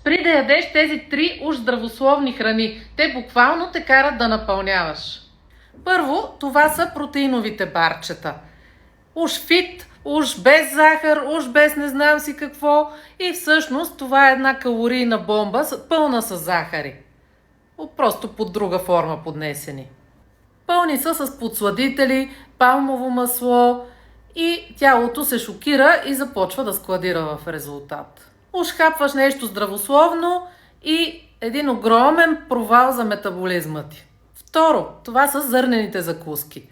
Спри да ядеш тези 3 уж здравословни храни. Те буквално те карат да напълняваш. Първо, това са протеиновите барчета. Уж фит, уж без захар, уж без не знам си какво. И всъщност това е една калорийна бомба, пълна с захари. Просто под друга форма поднесени. Пълни са с подсладители, палмово масло и тялото се шокира и започва да складира в резултат. Уж хапваш нещо здравословно и един огромен провал за метаболизма ти. Второ, това са зърнените закуски.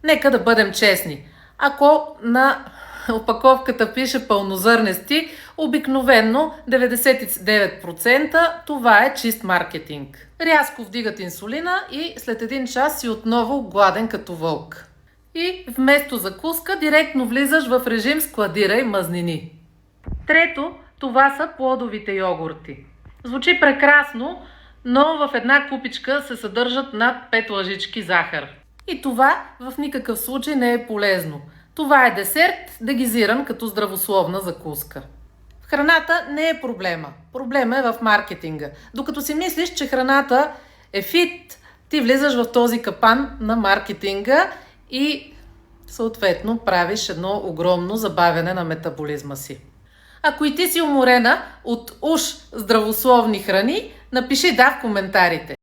Нека да бъдем честни. Ако на опаковката пише пълнозърнести, обикновенно 99% това е чист маркетинг. Рязко вдигат инсулина и след един час си отново гладен като вълк. И вместо закуска директно влизаш в режим складирай мазнини. Трето, това са плодовите йогурти. Звучи прекрасно, но в една купичка се съдържат над 5 лъжички захар. И това в никакъв случай не е полезно. Това е десерт, дегизиран като здравословна закуска. В храната не е проблема. Проблема е в маркетинга. Докато си мислиш, че храната е фит, ти влизаш в този капан на маркетинга и съответно правиш едно огромно забавяне на метаболизма си. Ако и ти си уморена от уж здравословни храни, напиши да в коментарите.